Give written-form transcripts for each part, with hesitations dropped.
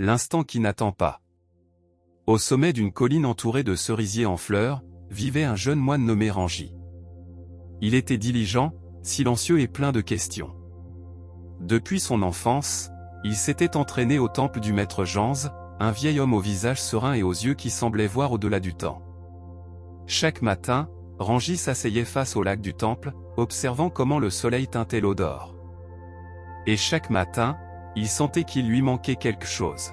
l'instant qui n'attend pas. Au sommet d'une colline entourée de cerisiers en fleurs, vivait un jeune moine nommé Rangi. Il était diligent, silencieux et plein de questions. Depuis son enfance, il s'était entraîné au temple du maître Janse, un vieil homme au visage serein et aux yeux qui semblaient voir au-delà du temps. Chaque matin, Rangi s'asseyait face au lac du temple, observant comment le soleil teintait l'eau d'or. Et chaque matin, il sentait qu'il lui manquait quelque chose.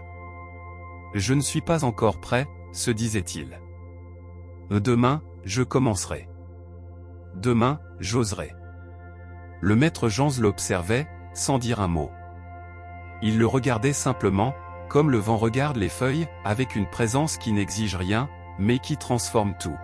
« Je ne suis pas encore prêt », se disait-il. « Demain, je commencerai. Demain, j'oserai. » Le maître Janse l'observait, sans dire un mot. Il le regardait simplement, comme le vent regarde les feuilles, avec une présence qui n'exige rien, mais qui transforme tout.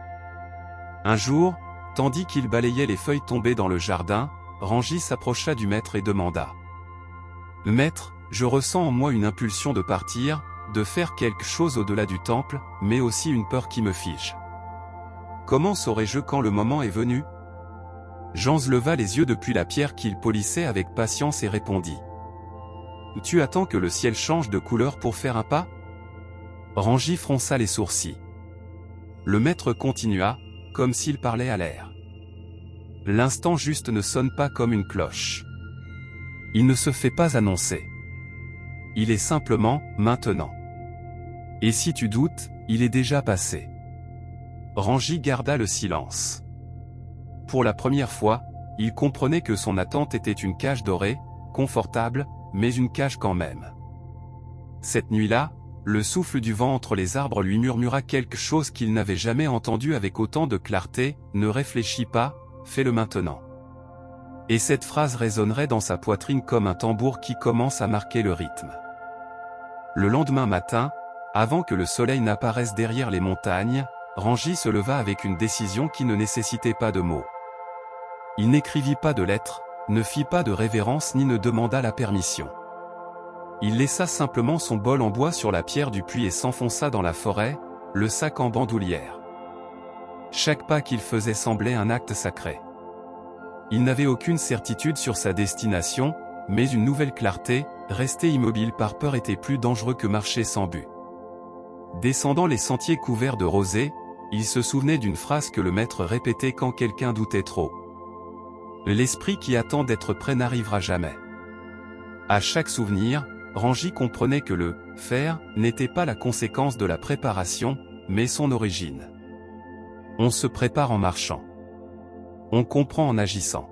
Un jour, tandis qu'il balayait les feuilles tombées dans le jardin, Rangi s'approcha du maître et demanda. « Maître, je ressens en moi une impulsion de partir, de faire quelque chose au-delà du temple, mais aussi une peur qui me fige. Comment saurais-je quand le moment est venu ?» Janse leva les yeux depuis la pierre qu'il polissait avec patience et répondit. « Tu attends que le ciel change de couleur pour faire un pas ?» Rangi fronça les sourcils. Le maître continua, comme s'il parlait à l'air. « L'instant juste ne sonne pas comme une cloche. Il ne se fait pas annoncer. Il est simplement, maintenant. Et si tu doutes, il est déjà passé. » Rangi garda le silence. Pour la première fois, il comprenait que son attente était une cage dorée, confortable, mais une cage quand même. Cette nuit-là, le souffle du vent entre les arbres lui murmura quelque chose qu'il n'avait jamais entendu avec autant de clarté, « Ne réfléchis pas, fais-le maintenant. » Et cette phrase résonnerait dans sa poitrine comme un tambour qui commence à marquer le rythme. Le lendemain matin, avant que le soleil n'apparaisse derrière les montagnes, Rangi se leva avec une décision qui ne nécessitait pas de mots. Il n'écrivit pas de lettres, ne fit pas de révérence ni ne demanda la permission. Il laissa simplement son bol en bois sur la pierre du puits et s'enfonça dans la forêt, le sac en bandoulière. Chaque pas qu'il faisait semblait un acte sacré. Il n'avait aucune certitude sur sa destination, mais une nouvelle clarté, rester immobile par peur était plus dangereux que marcher sans but. Descendant les sentiers couverts de rosée, il se souvenait d'une phrase que le maître répétait quand quelqu'un doutait trop. L'esprit qui attend d'être prêt n'arrivera jamais. À chaque souvenir, Rangi comprenait que le « faire » n'était pas la conséquence de la préparation, mais son origine. On se prépare en marchant. On comprend en agissant.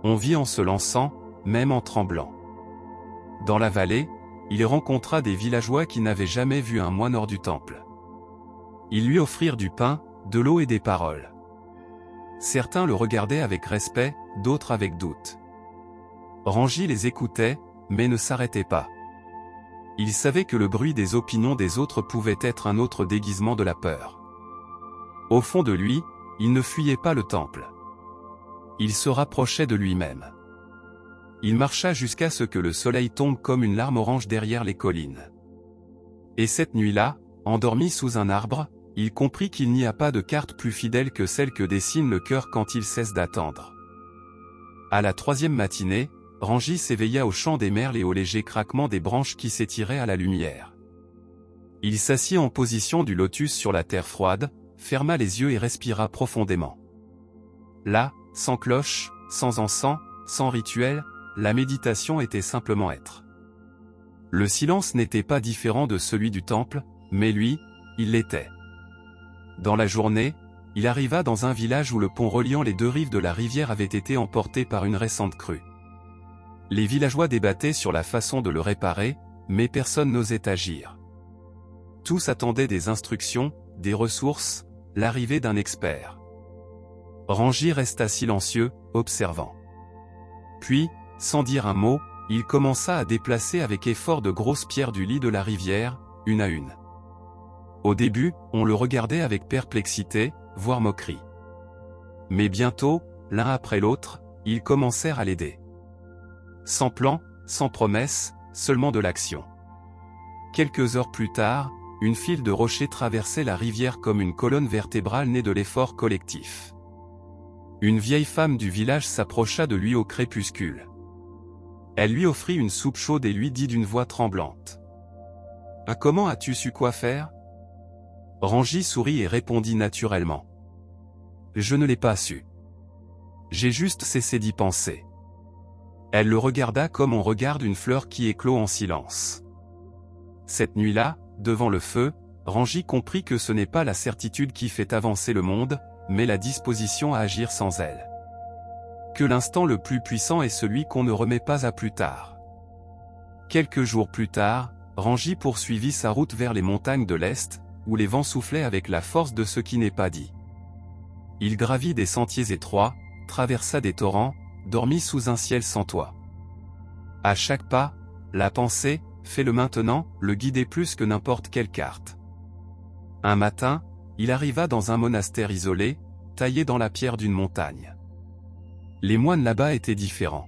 On vit en se lançant, même en tremblant. Dans la vallée, il rencontra des villageois qui n'avaient jamais vu un moine hors du temple. Ils lui offrirent du pain, de l'eau et des paroles. Certains le regardaient avec respect, d'autres avec doute. Rangi les écoutait, mais ne s'arrêtait pas. Il savait que le bruit des opinions des autres pouvait être un autre déguisement de la peur. Au fond de lui, il ne fuyait pas le temple. Il se rapprochait de lui-même. Il marcha jusqu'à ce que le soleil tombe comme une larme orange derrière les collines. Et cette nuit-là, endormi sous un arbre, il comprit qu'il n'y a pas de carte plus fidèle que celle que dessine le cœur quand il cesse d'attendre. À la 3e matinée, Rangi s'éveilla au chant des merles et au léger craquement des branches qui s'étiraient à la lumière. Il s'assit en position du lotus sur la terre froide, ferma les yeux et respira profondément. Là, sans cloche, sans encens, sans rituel, la méditation était simplement être. Le silence n'était pas différent de celui du temple, mais lui, il l'était. Dans la journée, il arriva dans un village où le pont reliant les deux rives de la rivière avait été emporté par une récente crue. Les villageois débattaient sur la façon de le réparer, mais personne n'osait agir. Tous attendaient des instructions, des ressources, l'arrivée d'un expert. Rangi resta silencieux, observant. Puis, sans dire un mot, il commença à déplacer avec effort de grosses pierres du lit de la rivière, une à une. Au début, on le regardait avec perplexité, voire moquerie. Mais bientôt, l'un après l'autre, ils commencèrent à l'aider. Sans plan, sans promesse, seulement de l'action. Quelques heures plus tard, une file de rochers traversait la rivière comme une colonne vertébrale née de l'effort collectif. Une vieille femme du village s'approcha de lui au crépuscule. Elle lui offrit une soupe chaude et lui dit d'une voix tremblante. Ah, comment as-tu su quoi faire? Rangi sourit et répondit naturellement. Je ne l'ai pas su. J'ai juste cessé d'y penser. Elle le regarda comme on regarde une fleur qui éclot en silence. Cette nuit-là, devant le feu, Rangi comprit que ce n'est pas la certitude qui fait avancer le monde, mais la disposition à agir sans elle. Que l'instant le plus puissant est celui qu'on ne remet pas à plus tard. Quelques jours plus tard, Rangi poursuivit sa route vers les montagnes de l'Est, où les vents soufflaient avec la force de ce qui n'est pas dit. Il gravit des sentiers étroits, traversa des torrents, dormit sous un ciel sans toit. À chaque pas, la pensée, fais-le maintenant, le guidait plus que n'importe quelle carte. Un matin, il arriva dans un monastère isolé, taillé dans la pierre d'une montagne. Les moines là-bas étaient différents.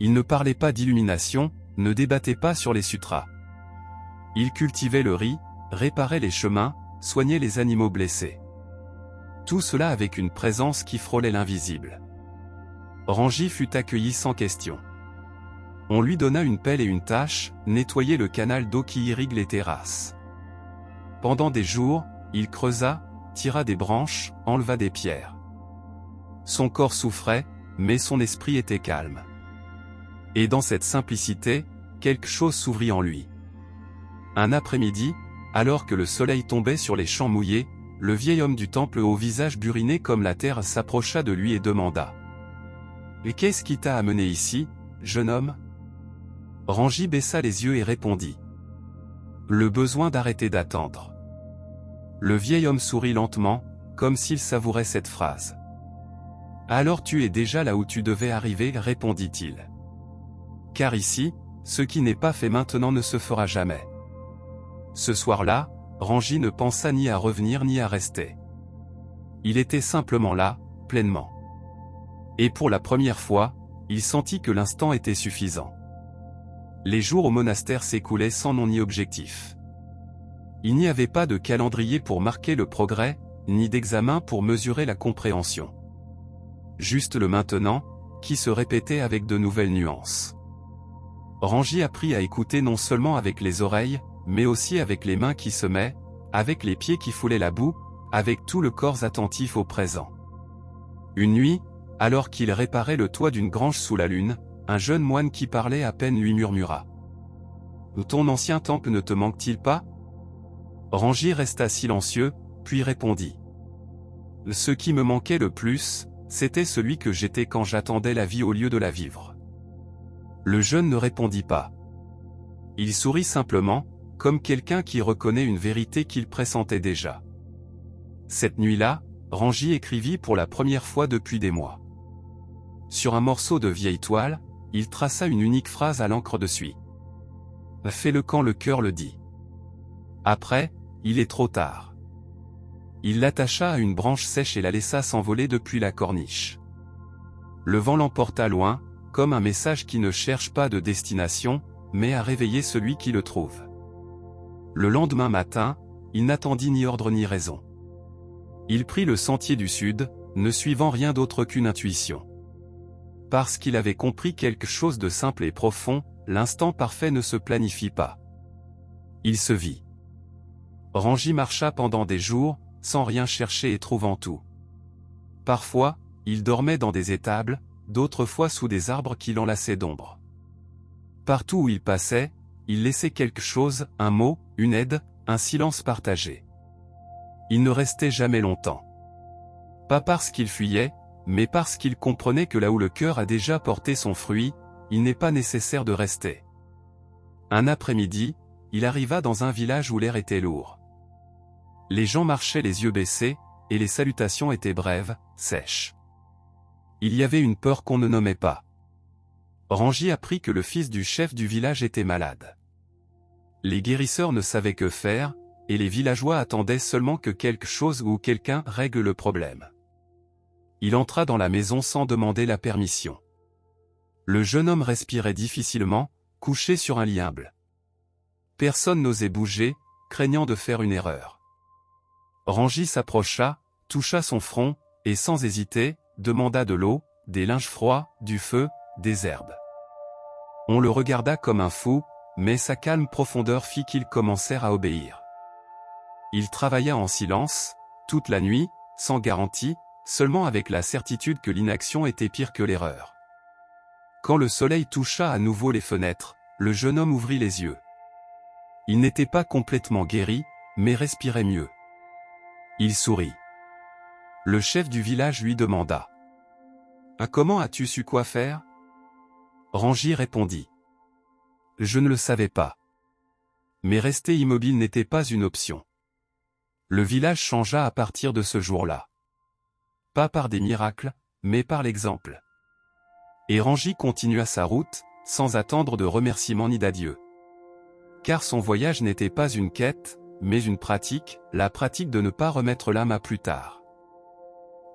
Ils ne parlaient pas d'illumination, ne débattaient pas sur les sutras. Ils cultivaient le riz, réparaient les chemins, soignaient les animaux blessés. Tout cela avec une présence qui frôlait l'invisible. Rangi fut accueilli sans question. On lui donna une pelle et une tâche, nettoyer le canal d'eau qui irrigue les terrasses. Pendant des jours, il creusa, tira des branches, enleva des pierres. Son corps souffrait, mais son esprit était calme. Et dans cette simplicité, quelque chose s'ouvrit en lui. Un après-midi, alors que le soleil tombait sur les champs mouillés, le vieil homme du temple au visage buriné comme la terre s'approcha de lui et demanda: « Et qu'est-ce qui t'a amené ici, jeune homme ?» Rangi baissa les yeux et répondit: « Le besoin d'arrêter d'attendre. » Le vieil homme sourit lentement, comme s'il savourait cette phrase. « Alors tu es déjà là où tu devais arriver, répondit-il. Car ici, ce qui n'est pas fait maintenant ne se fera jamais. » Ce soir-là, Rangi ne pensa ni à revenir ni à rester. Il était simplement là, pleinement. Et pour la première fois, il sentit que l'instant était suffisant. Les jours au monastère s'écoulaient sans nom ni objectif. Il n'y avait pas de calendrier pour marquer le progrès, ni d'examen pour mesurer la compréhension. Juste le maintenant, qui se répétait avec de nouvelles nuances. Rangi apprit à écouter non seulement avec les oreilles, mais aussi avec les mains qui semaient, avec les pieds qui foulaient la boue, avec tout le corps attentif au présent. Une nuit, alors qu'il réparait le toit d'une grange sous la lune, un jeune moine qui parlait à peine lui murmura: « Ton ancien temple ne te manque-t-il pas ?» Rangi resta silencieux, puis répondit: « Ce qui me manquait le plus, c'était celui que j'étais quand j'attendais la vie au lieu de la vivre. » Le jeune ne répondit pas. Il sourit simplement, comme quelqu'un qui reconnaît une vérité qu'il pressentait déjà. Cette nuit-là, Rangi écrivit pour la première fois depuis des mois. Sur un morceau de vieille toile, il traça une unique phrase à l'encre de suie. « Fais-le quand le cœur le dit. » Après, il est trop tard. Il l'attacha à une branche sèche et la laissa s'envoler depuis la corniche. Le vent l'emporta loin, comme un message qui ne cherche pas de destination, mais à réveiller celui qui le trouve. Le lendemain matin, il n'attendit ni ordre ni raison. Il prit le sentier du sud, ne suivant rien d'autre qu'une intuition. Parce qu'il avait compris quelque chose de simple et profond, l'instant parfait ne se planifie pas. Il se vit. Rangi marcha pendant des jours, sans rien chercher et trouvant tout. Parfois, il dormait dans des étables, d'autres fois sous des arbres qui l'enlaçaient d'ombre. Partout où il passait, il laissait quelque chose, un mot, une aide, un silence partagé. Il ne restait jamais longtemps. Pas parce qu'il fuyait, mais parce qu'il comprenait que là où le cœur a déjà porté son fruit, il n'est pas nécessaire de rester. Un après-midi, il arriva dans un village où l'air était lourd. Les gens marchaient les yeux baissés, et les salutations étaient brèves, sèches. Il y avait une peur qu'on ne nommait pas. Rangi apprit que le fils du chef du village était malade. Les guérisseurs ne savaient que faire, et les villageois attendaient seulement que quelque chose ou quelqu'un règle le problème. Il entra dans la maison sans demander la permission. Le jeune homme respirait difficilement, couché sur un lit humble. Personne n'osait bouger, craignant de faire une erreur. Rangi s'approcha, toucha son front, et sans hésiter, demanda de l'eau, des linges froids, du feu, des herbes. On le regarda comme un fou, mais sa calme profondeur fit qu'ils commencèrent à obéir. Il travailla en silence, toute la nuit, sans garantie, seulement avec la certitude que l'inaction était pire que l'erreur. Quand le soleil toucha à nouveau les fenêtres, le jeune homme ouvrit les yeux. Il n'était pas complètement guéri, mais respirait mieux. Il sourit. Le chef du village lui demanda. « Ah, comment as-tu su quoi faire ?» Rangi répondit. « Je ne le savais pas. » Mais rester immobile n'était pas une option. Le village changea à partir de ce jour-là. Pas par des miracles, mais par l'exemple. Et Rangi continua sa route, sans attendre de remerciements ni d'adieu. Car son voyage n'était pas une quête, mais une pratique, la pratique de ne pas remettre l'âme à plus tard.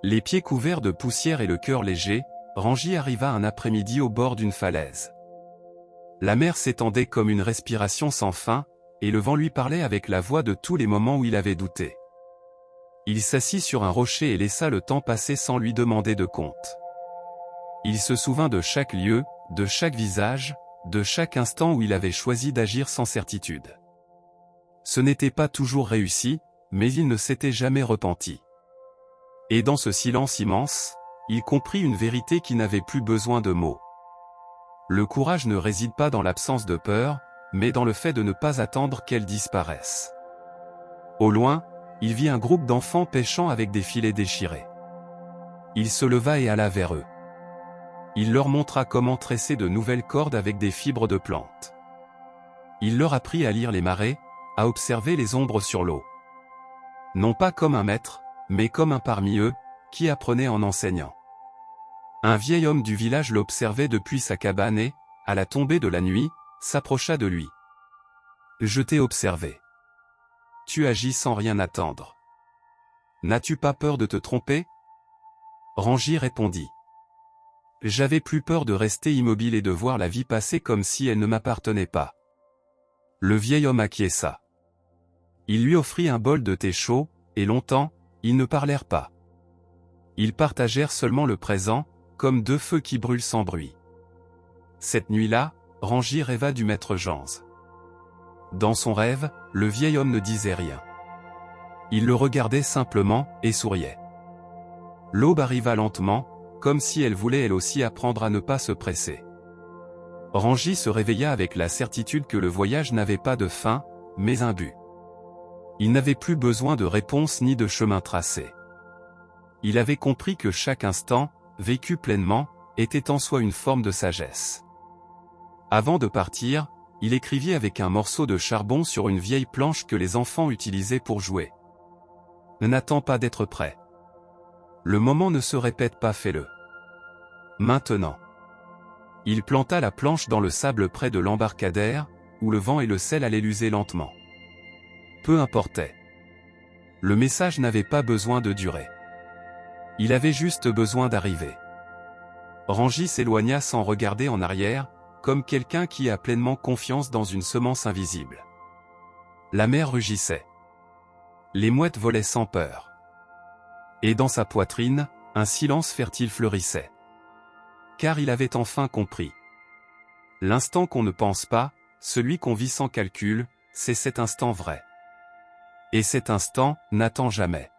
Les pieds couverts de poussière et le cœur léger, Rangi arriva un après-midi au bord d'une falaise. La mer s'étendait comme une respiration sans fin, et le vent lui parlait avec la voix de tous les moments où il avait douté. Il s'assit sur un rocher et laissa le temps passer sans lui demander de compte. Il se souvint de chaque lieu, de chaque visage, de chaque instant où il avait choisi d'agir sans certitude. Ce n'était pas toujours réussi, mais il ne s'était jamais repenti. Et dans ce silence immense, il comprit une vérité qui n'avait plus besoin de mots. Le courage ne réside pas dans l'absence de peur, mais dans le fait de ne pas attendre qu'elle disparaisse. Au loin, il vit un groupe d'enfants pêchant avec des filets déchirés. Il se leva et alla vers eux. Il leur montra comment tresser de nouvelles cordes avec des fibres de plantes. Il leur apprit à lire les marées, à observer les ombres sur l'eau. Non pas comme un maître, mais comme un parmi eux, qui apprenait en enseignant. Un vieil homme du village l'observait depuis sa cabane et, à la tombée de la nuit, s'approcha de lui. « Je t'ai observé. Tu agis sans rien attendre. N'as-tu pas peur de te tromper ?» Rangi répondit. « J'avais plus peur de rester immobile et de voir la vie passer comme si elle ne m'appartenait pas. » Le vieil homme acquiesça. Il lui offrit un bol de thé chaud, et longtemps, ils ne parlèrent pas. Ils partagèrent seulement le présent, comme deux feux qui brûlent sans bruit. Cette nuit-là, Rangi rêva du maître Janse. Dans son rêve, le vieil homme ne disait rien. Il le regardait simplement, et souriait. L'aube arriva lentement, comme si elle voulait elle aussi apprendre à ne pas se presser. Rangi se réveilla avec la certitude que le voyage n'avait pas de fin, mais un but. Il n'avait plus besoin de réponse ni de chemin tracé. Il avait compris que chaque instant, vécu pleinement, était en soi une forme de sagesse. Avant de partir, il écrivit avec un morceau de charbon sur une vieille planche que les enfants utilisaient pour jouer. « N'attends pas d'être prêt. Le moment ne se répète pas, fais-le. Maintenant. » Il planta la planche dans le sable près de l'embarcadère, où le vent et le sel allaient l'user lentement. Peu importait. Le message n'avait pas besoin de durer. Il avait juste besoin d'arriver. Rangi s'éloigna sans regarder en arrière, comme quelqu'un qui a pleinement confiance dans une semence invisible. La mer rugissait. Les mouettes volaient sans peur. Et dans sa poitrine, un silence fertile fleurissait. Car il avait enfin compris. L'instant qu'on ne pense pas, celui qu'on vit sans calcul, c'est cet instant vrai. Et cet instant n'attend jamais.